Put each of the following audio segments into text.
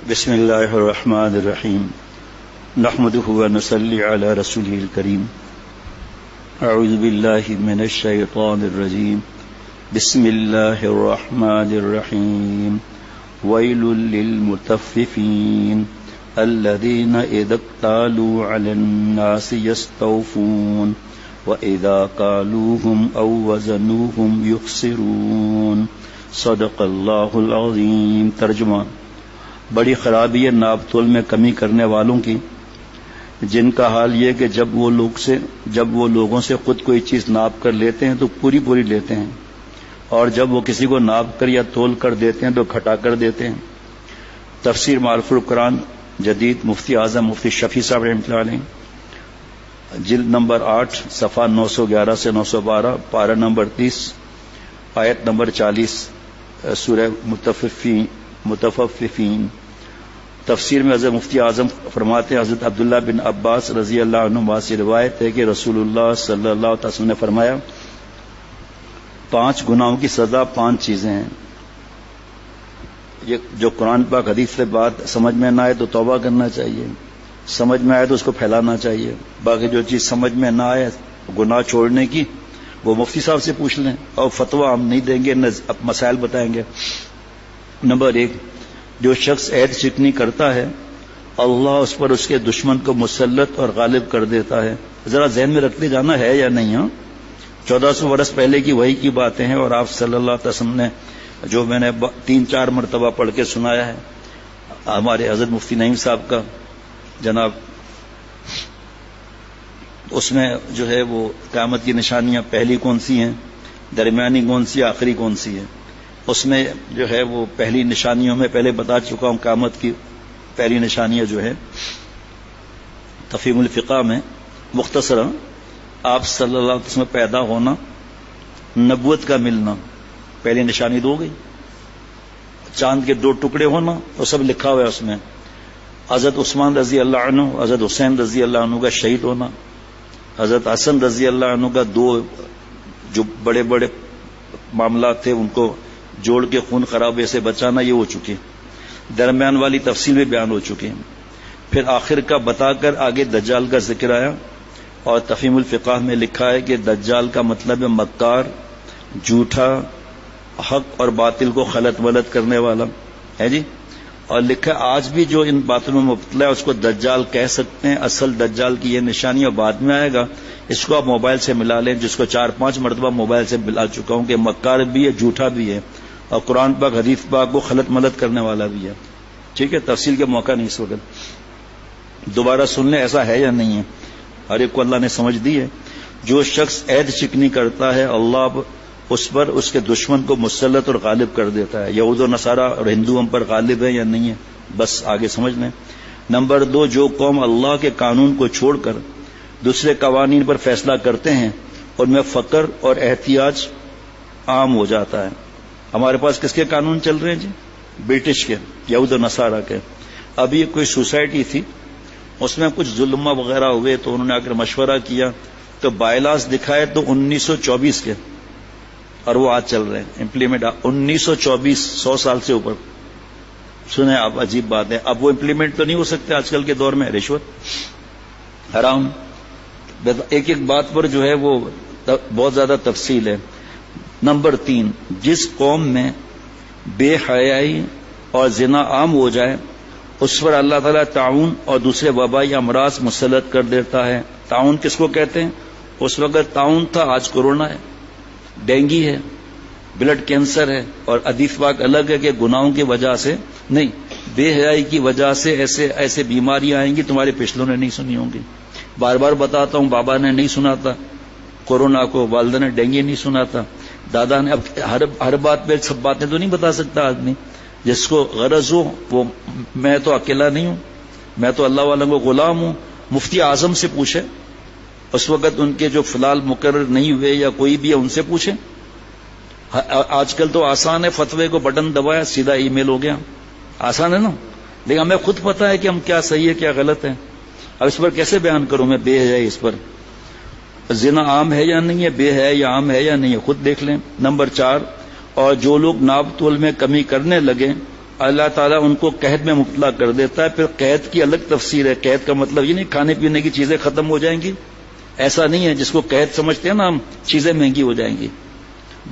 بسم اللہ الرحمن الرحیم نحمده ونصلی علی رسوله الکریم اعوذ باللہ من الشیطان الرجیم بسم اللہ الرحمن الرحیم ویل للمطففین الذین اذا اکتالوا علی الناس یستوفون وَإِذَا قَالُوهُمْ أَوْ وَزَنُوهُمْ يُخْسِرُونَ صدق اللہ العظیم۔ ترجمہ: بڑی خرابی ہے ناپ تول میں کمی کرنے والوں کی، جن کا حال یہ کہ جب وہ لوگوں سے خود کوئی چیز ناپ کر لیتے ہیں تو پوری پوری لیتے ہیں، اور جب وہ کسی کو ناپ کر یا تول کر دیتے ہیں تو گھٹا کر دیتے ہیں۔ تفسیر معرف القرآن جدید مفتی اعظم مفتی شفیع صاحب رحمۃ اللہ علیہ، جلد نمبر 8 صفحہ 911 سے 912، پارہ نمبر 30 آیت نمبر 40، سورہ متففین۔ تفسیر میں حضرت مفتی اعظم فرماتے ہیں، حضرت عبداللہ بن عباس رضی اللہ عنہما سے روایت ہے کہ رسول اللہ صلی اللہ علیہ وسلم نے فرمایا، 5 گناہوں کی سزا 5 چیزیں ہیں۔ یہ جو قرآن پاک حدیث سے بات سمجھ میں نہ آئے تو توبہ کرنا چاہیے، سمجھ میں آئے تو اس کو پھیلانا چاہیے۔ باقی جو چیز سمجھ میں نہ آئے گناہ چھوڑنے کی، وہ مفتی صاحب سے پوچھ لیں، اور فتویٰ ہم نہیں دیں گے، مسائل بتائیں گے۔ نمبر 1، جو شخص عہد شکنی کرتا ہے اللہ اس پر اس کے دشمن کو مسلط اور غالب کر دیتا ہے۔ ذرا ذہن میں رکھتے جانا ہے یا نہیں؟ 1400 برس پہلے کی وحی کی باتیں ہیں، اور آپ صلی اللہ علیہ وسلم نے جو میں نے 3-4 مرتبہ پڑھ کے سنایا ہے ہمارے حضرت مفتی نعیم صاحب کا جناب، اس میں جو ہے وہ قیامت کی نشانیاں پہلی کون سی ہیں، درمیانی کون سی، آخری کون سی ہے۔ اس میں جو ہے وہ پہلی نشانیوں میں پہلے بتا چکا ہوں، قیامت کی پہلی نشانیاں جو ہے تفہیم الفقہ میں مختصر، آپ صلی اللہ علیہ وسلم پیدا ہونا، نبوت کا ملنا، پہلی نشانی 2 گئی۔ چاند کے 2 ٹکڑے ہونا، وہ سب لکھا ہوا ہے اس میں۔ حضرت عثمان رضی اللہ عنہ، حضرت حسین رضی اللہ عنہ کا شہید ہونا، حضرت حسن رضی اللہ عنہ کا 2 جو بڑے بڑے معاملات تھے ان کو جوڑ کے خون خرابے سے بچانا، یہ ہو چکے۔ درمیان والی تفصیل میں بیان ہو چکے ہیں۔ پھر آخر کا بتا کر آگے دجال کا ذکر آیا، اور تفہیم الفقہ میں لکھا ہے کہ دجال کا مطلب ہے مکار، جھوٹا، حق اور باطل کو خلط ولط کرنے والا ہے جی۔ اور لکھا آج بھی جو ان باتوں میں مبتلا ہے اس کو دجال کہہ سکتے ہیں۔ اصل دجال کی یہ نشانی اور بعد میں آئے گا، اس کو آپ موبائل سے ملا لیں، جس کو 4-5 مرتبہ موبائل سے ملا چکا ہوں کہ مکار بھی ہے، جھوٹا بھی ہے، اور قرآن پاک حدیث پاک کو خلط ملط کرنے والا بھی ہے۔ ٹھیک ہے، تفصیل کے موقع نہیں اس وقت، دوبارہ سن لیں ایسا ہے یا نہیں ہے، ہر ایک کو اللہ نے سمجھ دی ہے۔ جو شخص عہد شکنی کرتا ہے اللہ اس پر اس کے دشمن کو مسلط اور غالب کر دیتا ہے۔ یہود و نصارہ اور ہندو ہم پر غالب ہے یا نہیں ہے، بس آگے سمجھ لیں۔ نمبر 2، جو قوم اللہ کے قانون کو چھوڑ کر دوسرے قوانین پر فیصلہ کرتے ہیں ان میں فقر اور احتیاج عام ہو جاتا ہے۔ ہمارے پاس کس کے قانون چل رہے ہیں جی؟ برٹش کے، یہود و نصارہ کے۔ ابھی کوئی سوسائٹی تھی، اس میں کچھ ظلم وغیرہ ہوئے تو انہوں نے آ کر مشورہ کیا تو بائیلاس دکھائے تو 1924 کے، اور وہ آج چل رہے ہیں امپلیمنٹ 1924، 100 سال سے اوپر۔ سنیں آپ، عجیب بات ہے، اب وہ امپلیمنٹ تو نہیں ہو سکتے آج کل کے دور میں، رشوت حرام۔ ایک ایک بات پر جو ہے وہ بہت زیادہ تفصیل ہے۔ نمبر 3، جس قوم میں بے حیائی اور زنا عام ہو جائے اس پر اللہ تعالیٰ طاعون اور دوسرے وبائی امراض مسلط کر دیتا ہے۔ طاعون کس کو کہتے ہیں؟ اس وقت طاعون تھا، آج کورونا ہے، ڈینگی ہے، بلڈ کینسر ہے، اور حدیث پاک الگ ہے کہ گناہوں کی وجہ سے نہیں، بے حیائی کی وجہ سے ایسے بیماریاں آئیں گی تمہارے پچھلوں نے نہیں سنی ہوں گی۔ بار بار بتاتا ہوں، بابا نے نہیں سنا تھا کورونا کو، والدہ نے ڈینگی نہیں سنا تھا، دادا نے۔ اب ہر بات پہ سب باتیں تو نہیں بتا سکتا آدمی، جس کو غرض ہو وہ۔ میں تو اکیلا نہیں ہوں، میں تو اللہ والوں کو غلام ہوں۔ مفتی اعظم سے پوچھے، اس وقت ان کے جو فلال مقرر نہیں ہوئے یا کوئی بھی ہے ان سے پوچھیں۔ آج کل تو آسان ہے، فتوے کو بٹن دبایا سیدھا ای میل ہو گیا، آسان ہے نا، لیکن ہمیں خود پتا ہے کہ ہم کیا صحیح ہے کیا غلط ہے۔ اب اس پر کیسے بیان کروں میں بے حیائی؟ اس پر زنا عام ہے یا نہیں ہے، بے حیائی عام ہے یا نہیں ہے، خود دیکھ لیں۔ نمبر 4، اور جو لوگ ناپ تول میں کمی کرنے لگے اللہ تعالیٰ ان کو قحط میں مبتلا کر دیتا ہے. پھر قحط کی الگ تفسیر ہے. قحط کا مطلب یہ نہیں کھانے پینے کی چیزیں ختم ہو جائیں گی، ایسا نہیں ہے. جس کو قحط سمجھتے ہیں نا ہم، چیزیں مہنگی ہو جائیں گی،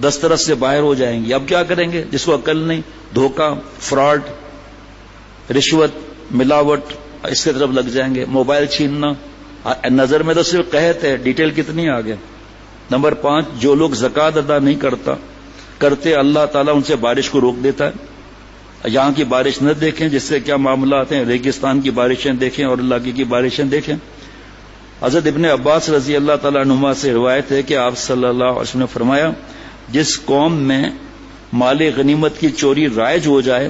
دسترس سے باہر ہو جائیں گی. اب کیا کریں گے؟ جس کو عقل نہیں، دھوکہ، فراڈ، رشوت، ملاوٹ، اس کی طرف لگ جائیں گے. موبائل چھیننا، نظر میں تو صرف قحط ہے، ڈیٹیل کتنی آگے. نمبر 5، جو لوگ زکوٰۃ ادا نہیں کرتے اللہ تعالیٰ ان سے بارش کو روک دیتا ہے. یہاں کی بارش نہ دیکھیں، جس سے کیا معاملات ہیں. ریگستان کی بارشیں دیکھیں اور اللہ کی بارشیں دیکھیں. حضرت ابن عباس رضی اللہ تعالیٰ عنہما سے روایت ہے کہ آپ صلی اللہ علیہ وسلم نے فرمایا، جس قوم میں مال غنیمت کی چوری رائج ہو جائے،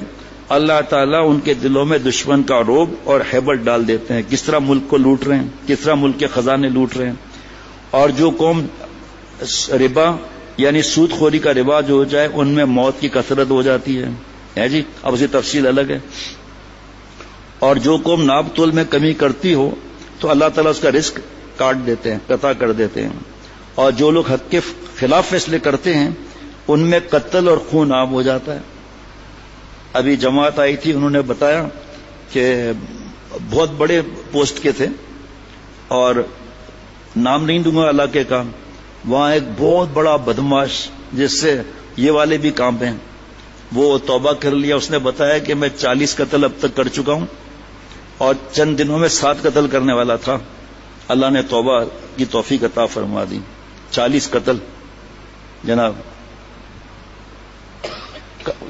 اللہ تعالیٰ ان کے دلوں میں دشمن کا رعب اور ہیبت ڈال دیتے ہیں. کس طرح ملک کو لوٹ رہے ہیں، کس طرح ملک کے خزانے لوٹ رہے ہیں. اور جو قوم ربا یعنی سود خوری کا رواج ہو جائے، ان میں موت کی کثرت ہو جاتی ہے جی. اب اس کی تفصیل الگ ہے. اور جو قوم ناپ تول میں کمی کرتی ہو تو اللہ تعالیٰ اس کا رزق کاٹ دیتے ہیں، قطع کر دیتے ہیں. اور جو لوگ حق کے خلاف فیصلے کرتے ہیں، ان میں قتل اور خون عام ہو جاتا ہے. ابھی جماعت آئی تھی، انہوں نے بتایا کہ بہت بڑے پوسٹ کے تھے، اور نام نہیں دوں گا علاقے کا. وہاں ایک بہت بڑا بدماش، جس سے یہ والے بھی کام ہیں، وہ توبہ کر لیا. اس نے بتایا کہ میں 40 قتل اب تک کر چکا ہوں، اور چند دنوں میں 7 قتل کرنے والا تھا. اللہ نے توبہ کی توفیق عطا فرما دی. 40 قتل جناب،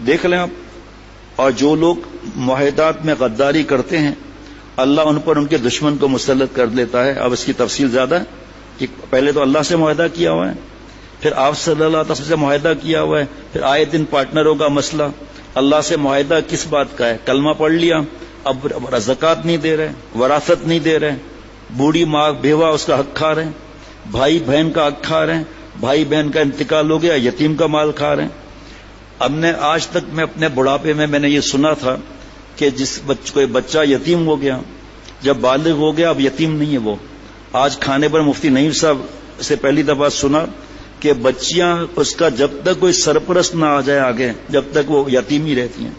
دیکھ لیں آپ. اور جو لوگ معاہدات میں غداری کرتے ہیں، اللہ ان پر ان کے دشمن کو مسلط کر لیتا ہے. اب اس کی تفصیل زیادہ ہے کہ پہلے تو اللہ سے معاہدہ کیا ہوا ہے، پھر آپ صلی اللہ علیہ وسلم سے معاہدہ کیا ہوا ہے، پھر آئے دن پارٹنروں کا مسئلہ. اللہ سے معاہدہ کس بات کا ہے؟ کلمہ پڑھ لیا، اب زکوٰۃ نہیں دے رہے، وراثت نہیں دے رہے، بوڑھی ماں بیوہ اس کا حق کھا رہے ہیں، بھائی بہن کا حق کھا رہے ہیں، بھائی بہن کا انتقال ہو گیا، یتیم کا مال کھا رہے ہیں. اب نے آج تک میں اپنے بڑھاپے میں نے یہ سنا تھا کہ جس کوئی بچہ یتیم ہو گیا، جب بالغ ہو گیا اب یتیم نہیں ہے وہ. آج کھانے پر مفتی نعیم صاحب سے پہلی دفعہ سنا کہ بچیاں اس کا جب تک کوئی سرپرست نہ آ جائے آگے، جب تک وہ یتیم ہی رہتی ہیں.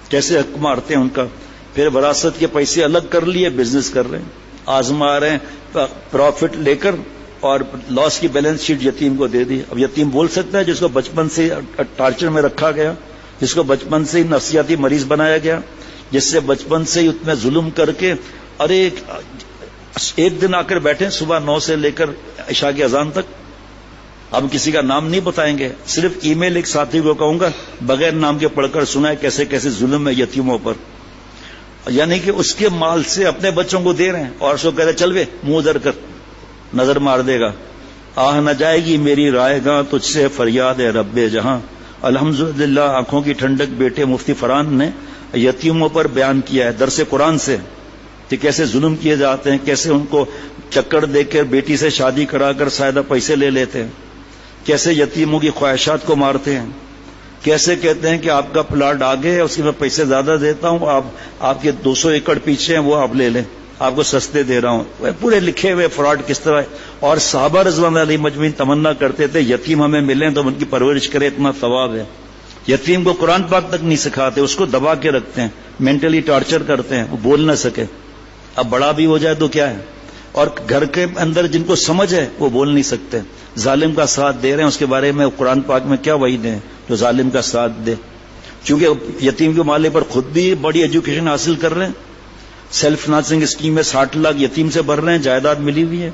کیسے حق مارتے ہیں ان کا. پھر وراثت کے پیسے الگ کر لیے، بزنس کر رہے ہیں، آزما رہے ہیں پروفٹ لے کر، اور لاس کی بیلنس شیٹ یتیم کو دے دی. اب یتیم بول سکتا ہے جس کو بچپن سے ٹارچر میں رکھا گیا، جس کو بچپن سے ہی نفسیاتی مریض بنایا گیا، جس سے بچپن سے ہی اتنے ظلم کر کے، ارے ایک دن آ کر بیٹھے صبح 9 سے لے کر عشاء کی اذان تک. اب کسی کا نام نہیں بتائیں گے، صرف ای میل ایک ساتھی کو کہوں گا بغیر نام کے پڑھ کر سنا ہے کیسے کیسے ظلم ہے یتیموں پر. یعنی کہ اس کے مال سے اپنے بچوں کو دے رہے ہیں، اور سو کہتے چل وے منہ در کر نظر مار دے گا. آہ نہ جائے گی میری رائے گاں تجھ سے فریاد ہے رب جہاں. الحمدللہ آنکھوں کی ٹھنڈک بیٹے مفتی فرحان نے یتیموں پر بیان کیا ہے درس قرآن سے، کہ کیسے ظلم کیے جاتے ہیں، کیسے ان کو چکر دے کر بیٹی سے شادی کرا کر سایدہ پیسے لے لیتے ہیں، کیسے یتیموں کی خواہشات کو مارتے ہیں، کیسے کہتے ہیں کہ آپ کا پلاٹ آگے ہے، اس کے میں پیسے زیادہ دیتا ہوں، آپ کے 200 ایکڑ پیچھے ہیں، وہ آپ لے لیں، آپ کو سستے دے رہا ہوں. پورے لکھے ہوئے فراڈ کس طرح ہے. اور صحابہ رضوان اللہ علیہم مجمعین تمنا کرتے تھے یتیم ہمیں ملیں تو ان کی پرورش کرے، اتنا ثواب ہے. یتیم کو قرآن پاک تک نہیں سکھاتے، اس کو دبا کے رکھتے ہیں، مینٹلی ٹارچر کرتے ہیں، وہ بول نہ سکے. اب بڑا بھی ہو جائے تو کیا ہے. اور گھر کے اندر جن کو سمجھ ہے وہ بول نہیں سکتے، ظالم کا ساتھ دے رہے ہیں. اس کے بارے میں قرآن پاک میں کیا وعید ہے جو ظالم کا ساتھ دے. چونکہ یتیم کے مالے پر خود بھی بڑی ایجوکیشن حاصل کر رہے ہیں، سیلف فنانسنگ اسکیم میں 60 لاکھ یتیم سے بھر رہے ہیں، جائیداد ملی ہوئی ہے.